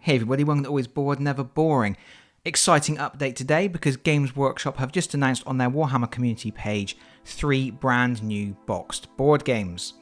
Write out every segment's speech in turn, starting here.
Hey everybody, welcome to Always Bored, Never Boring. Exciting update today because Games Workshop have just announced on their Warhammer community page 3 brand new boxed board games.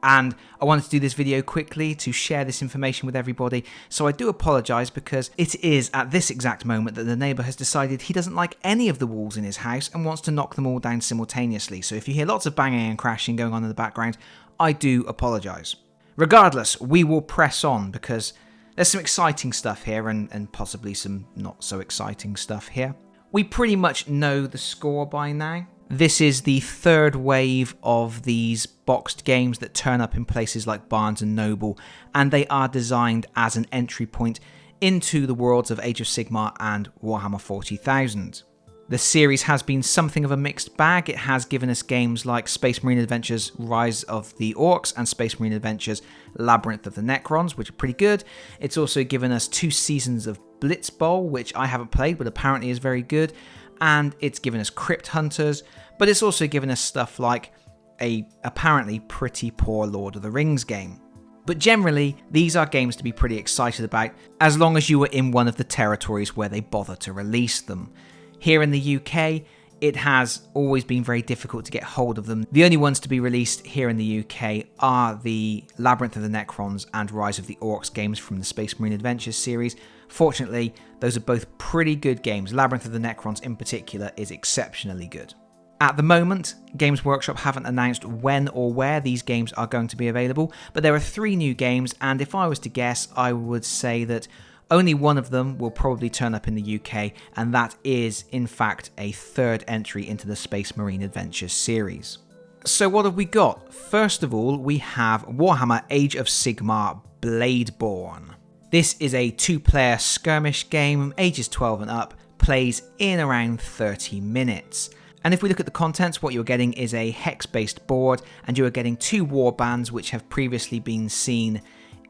And I wanted to do this video quickly to share this information with everybody, so I do apologise because it is at this exact moment that the neighbour has decided he doesn't like any of the walls in his house and wants to knock them all down simultaneously. So if you hear lots of banging and crashing going on in the background, I do apologise. Regardless, we will press on because there's some exciting stuff here and possibly some not so exciting stuff here. We pretty much know the score by now. This is the third wave of these boxed games that turn up in places like Barnes & Noble, and they are designed as an entry point into the worlds of Age of Sigmar and Warhammer 40,000. The series has been something of a mixed bag. It has given us games like Space Marine Adventures Rise of the Orcs and Space Marine Adventures Labyrinth of the Necrons, which are pretty good. It's also given us 2 seasons of Blitz Bowl, which I haven't played but apparently is very good. And it's given us Crypt Hunters, but it's also given us stuff like a apparently pretty poor Lord of the Rings game. But generally, these are games to be pretty excited about, as long as you were in one of the territories where they bother to release them. Here in the UK, it has always been very difficult to get hold of them. The only ones to be released here in the UK are the Labyrinth of the Necrons and Rise of the Orcs games from the Space Marine Adventures series. Fortunately, those are both pretty good games. Labyrinth of the Necrons in particular is exceptionally good. At the moment, Games Workshop haven't announced when or where these games are going to be available, but there are 3 new games, and if I was to guess, I would say that only one of them will probably turn up in the UK, and that is, in fact, a third entry into the Space Marine Adventures series. So what have we got? First of all, we have Warhammer Age of Sigmar Bladeborn. This is a 2-player skirmish game, ages 12 and up, plays in around 30 minutes. And if we look at the contents, what you're getting is a hex-based board, and you are getting 2 war bands which have previously been seen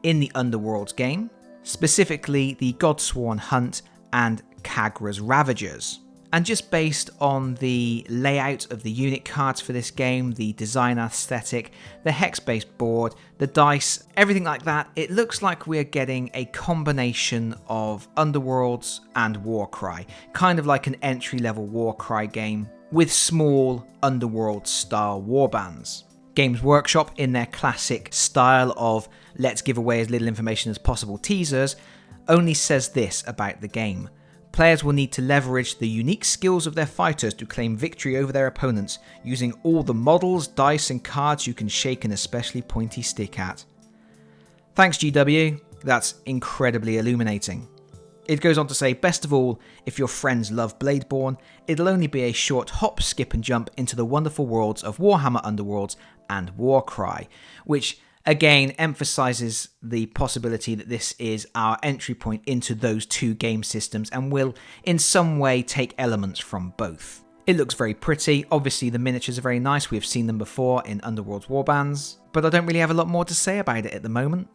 in the Underworlds game. Specifically the Godsworn Hunt and Kagra's Ravagers. And just based on the layout of the unit cards for this game, the design aesthetic, the hex-based board, the dice, everything like that, it looks like we're getting a combination of Underworlds and Warcry, kind of like an entry-level Warcry game with small Underworld-style warbands. Games Workshop, in their classic style of let's give away as little information as possible teasers, only says this about the game. Players will need to leverage the unique skills of their fighters to claim victory over their opponents, using all the models, dice and cards you can shake an especially pointy stick at. Thanks GW, that's incredibly illuminating. It goes on to say, best of all, if your friends love Bladeborn, it'll only be a short hop, skip and jump into the wonderful worlds of Warhammer Underworlds and Warcry, which again emphasises the possibility that this is our entry point into those 2 game systems and will in some way take elements from both. It looks very pretty, obviously the miniatures are very nice, we've seen them before in Underworld's warbands, but I don't really have a lot more to say about it at the moment.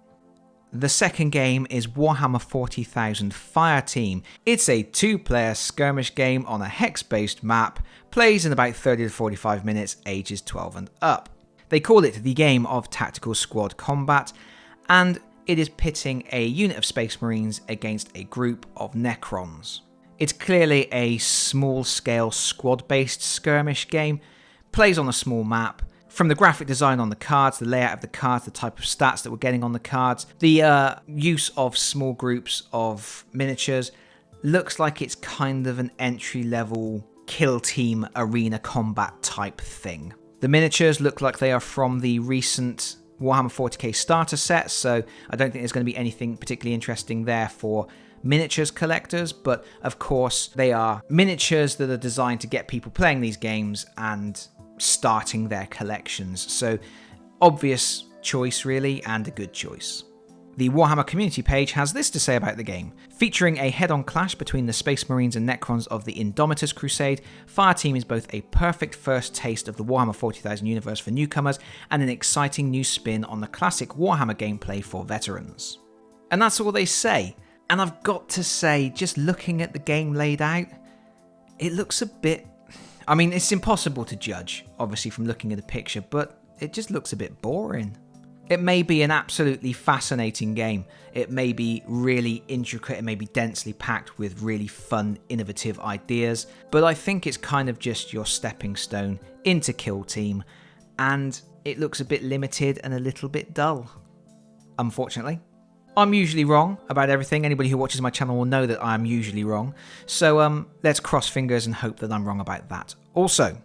The second game is Warhammer 40,000 Fireteam. It's a 2-player skirmish game on a hex-based map, plays in about 30 to 45 minutes, ages 12 and up. They call it the game of tactical squad combat, and it is pitting a unit of Space Marines against a group of Necrons. It's clearly a small-scale squad-based skirmish game, plays on a small map. From the graphic design on the cards, the layout of the cards, the type of stats that we're getting on the cards, the use of small groups of miniatures, looks like it's kind of an entry-level kill team arena combat type thing. The miniatures look like they are from the recent Warhammer 40k starter set, so I don't think there's going to be anything particularly interesting there for miniatures collectors, but of course they are miniatures that are designed to get people playing these games and starting their collections, so obvious choice really, and a good choice. The Warhammer community page has this to say about the game. Featuring a head-on clash between the Space Marines and Necrons of the Indomitus Crusade, Fireteam is both a perfect first taste of the Warhammer 40,000 universe for newcomers and an exciting new spin on the classic Warhammer gameplay for veterans. And that's all they say. And I've got to say, just looking at the game laid out, it looks a bit... I mean, it's impossible to judge, obviously, from looking at the picture, but it just looks a bit boring. It may be an absolutely fascinating game. It may be really intricate, it may be densely packed with really fun, innovative ideas, but I think it's kind of just your stepping stone into Kill Team, and it looks a bit limited and a little bit dull, unfortunately. I'm usually wrong about everything. Anybody who watches my channel will know that I'm usually wrong. So let's cross fingers and hope that I'm wrong about that. Also,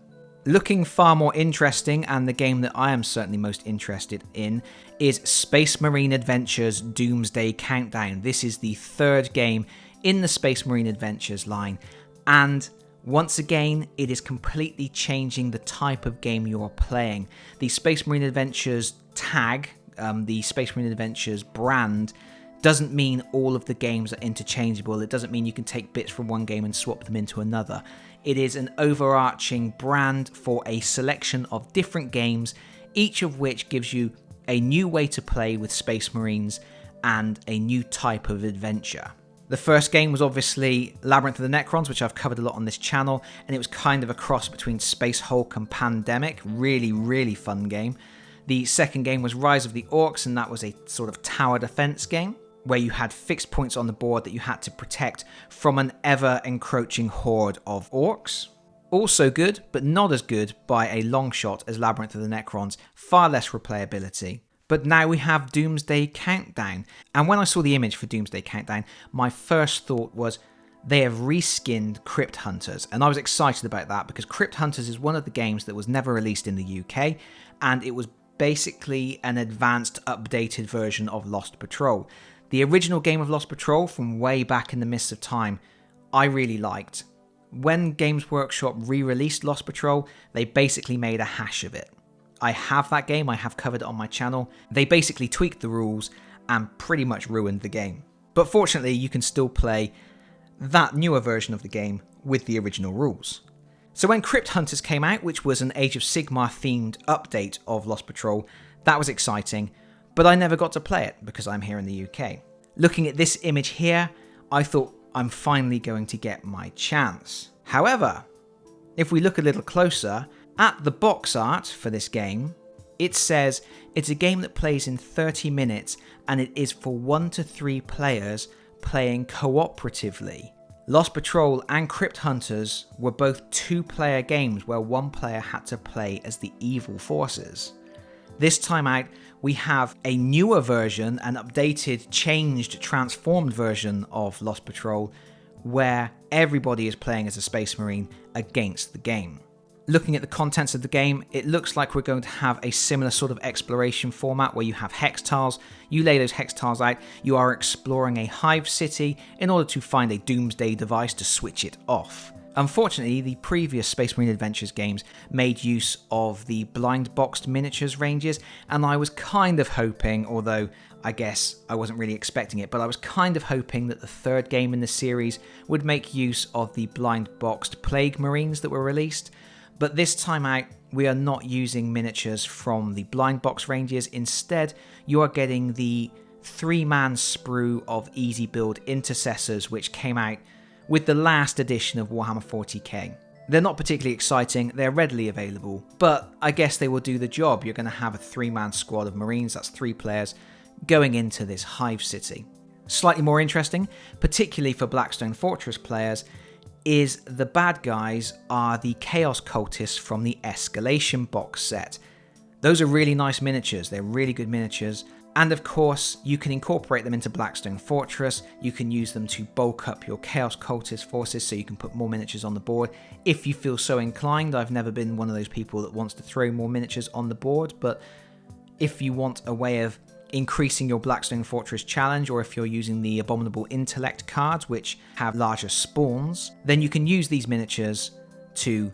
looking far more interesting, and the game that I am certainly most interested in, is Space Marine Adventures Doomsday Countdown. This is the third game in the Space Marine Adventures line, and once again, it is completely changing the type of game you're playing. The Space Marine Adventures tag, the Space Marine Adventures brand, doesn't mean all of the games are interchangeable. It doesn't mean you can take bits from one game and swap them into another. It is an overarching brand for a selection of different games, each of which gives you a new way to play with Space Marines and a new type of adventure. The first game was obviously Labyrinth of the Necrons, which I've covered a lot on this channel, and it was kind of a cross between Space Hulk and Pandemic. Really, really fun game. The second game was Rise of the Orcs, and that was a sort of tower defense game where you had fixed points on the board that you had to protect from an ever-encroaching horde of orcs. Also good, but not as good by a long shot as Labyrinth of the Necrons, far less replayability. But now we have Doomsday Countdown, and when I saw the image for Doomsday Countdown, my first thought was they have reskinned Crypt Hunters, and I was excited about that because Crypt Hunters is one of the games that was never released in the UK, and it was basically an advanced, updated version of Lost Patrol. The original game of Lost Patrol from way back in the mists of time, I really liked. When Games Workshop re-released Lost Patrol, they basically made a hash of it. I have that game, I have covered it on my channel. They basically tweaked the rules and pretty much ruined the game. But fortunately, you can still play that newer version of the game with the original rules. So when Crypt Hunters came out, which was an Age of Sigmar themed update of Lost Patrol, that was exciting, but I never got to play it because I'm here in the UK. Looking at this image here, I thought I'm finally going to get my chance. However, if we look a little closer at the box art for this game, it says it's a game that plays in 30 minutes and it is for 1 to 3 players playing cooperatively. Lost Patrol and Crypt Hunters were both 2-player games where one player had to play as the evil forces. This time out, we have a newer version, an updated, changed, transformed version of Lost Patrol, where everybody is playing as a Space Marine against the game. Looking at the contents of the game, it looks like we're going to have a similar sort of exploration format where you have hex tiles, you lay those hex tiles out, you are exploring a hive city in order to find a Doomsday device to switch it off. Unfortunately, the previous Space Marine Adventures games made use of the blind boxed miniatures ranges, and I was kind of hoping, although I guess I wasn't really expecting it, but I was kind of hoping that the third game in the series would make use of the blind boxed Plague Marines that were released. But this time out, we are not using miniatures from the blind box ranges. Instead, you are getting the 3-man sprue of easy build intercessors, which came out with the last edition of Warhammer 40k. They're not particularly exciting, they're readily available, but I guess they will do the job. You're going to have a 3-man squad of Marines, that's 3 players, going into this hive city. Slightly more interesting, particularly for Blackstone Fortress players, is the bad guys are the Chaos Cultists from the Escalation box set. Those are really nice miniatures, they're really good miniatures, and of course you can incorporate them into Blackstone Fortress, you can use them to bulk up your Chaos Cultist forces so you can put more miniatures on the board if you feel so inclined. I've never been one of those people that wants to throw more miniatures on the board, but if you want a way of increasing your Blackstone Fortress challenge, or if you're using the Abominable Intellect cards, which have larger spawns, then you can use these miniatures to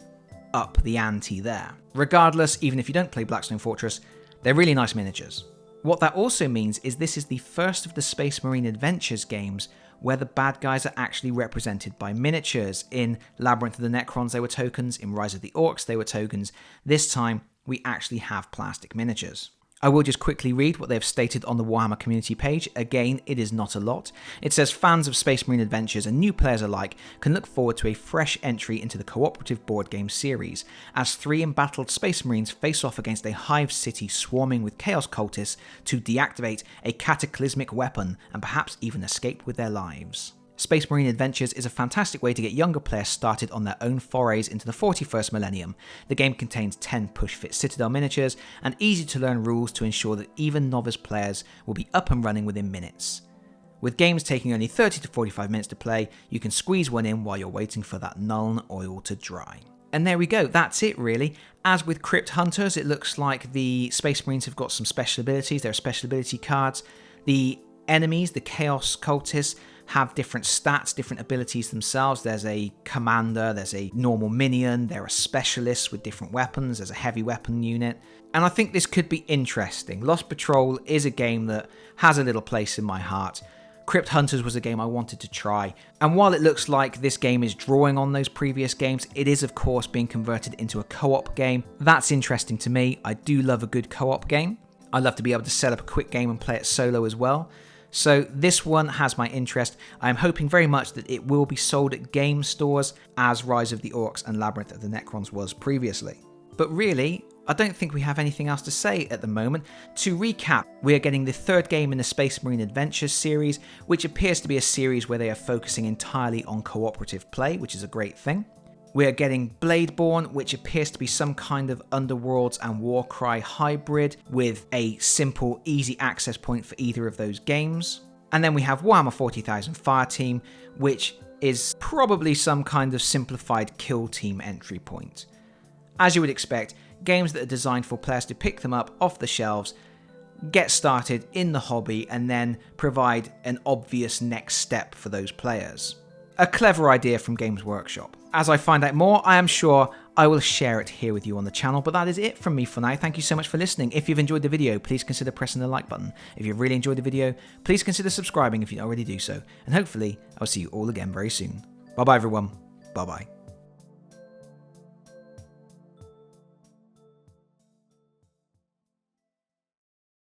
up the ante there. Regardless, even if you don't play Blackstone Fortress, they're really nice miniatures. What that also means is this is the first of the Space Marine Adventures games where the bad guys are actually represented by miniatures. In Labyrinth of the Necrons, they were tokens. In Rise of the Orcs, they were tokens. This time, we actually have plastic miniatures. I will just quickly read what they've stated on the Warhammer community page. Again, it is not a lot. It says fans of Space Marine adventures and new players alike can look forward to a fresh entry into the cooperative board game series, as 3 embattled Space Marines face off against a hive city swarming with Chaos Cultists to deactivate a cataclysmic weapon and perhaps even escape with their lives. Space Marine Adventures is a fantastic way to get younger players started on their own forays into the 41st millennium. The game contains 10 push-fit Citadel miniatures and easy-to-learn rules to ensure that even novice players will be up and running within minutes. With games taking only 30 to 45 minutes to play, you can squeeze one in while you're waiting for that Nuln oil to dry. And there we go, that's it really. As with Crypt Hunters, it looks like the Space Marines have got some special abilities. There are special ability cards. The enemies, the Chaos Cultists, have different stats, different abilities themselves. There's a commander, there's a normal minion, there are specialists with different weapons, there's a heavy weapon unit. And I think this could be interesting. Lost Patrol is a game that has a little place in my heart. Crypt Hunters was a game I wanted to try. And while it looks like this game is drawing on those previous games, it is of course being converted into a co-op game. That's interesting to me. I do love a good co-op game. I love to be able to set up a quick game and play it solo as well. So this one has my interest. I am hoping very much that it will be sold at game stores as Rise of the Orcs and Labyrinth of the Necrons was previously. But really, I don't think we have anything else to say at the moment. To recap, we are getting the 3rd game in the Space Marine Adventures series, which appears to be a series where they are focusing entirely on cooperative play, which is a great thing. We are getting Bladeborn, which appears to be some kind of Underworlds and Warcry hybrid with a simple, easy access point for either of those games. And then we have Warhammer 40,000 Fireteam, which is probably some kind of simplified kill team entry point. As you would expect, games that are designed for players to pick them up off the shelves, get started in the hobby, and then provide an obvious next step for those players. A clever idea from Games Workshop. As I find out more, I am sure I will share it here with you on the channel, but that is it from me for now. Thank you so much for listening. If you've enjoyed the video, please consider pressing the like button. If you've really enjoyed the video, please consider subscribing if you already do so. And hopefully, I'll see you all again very soon. Bye bye everyone. Bye bye.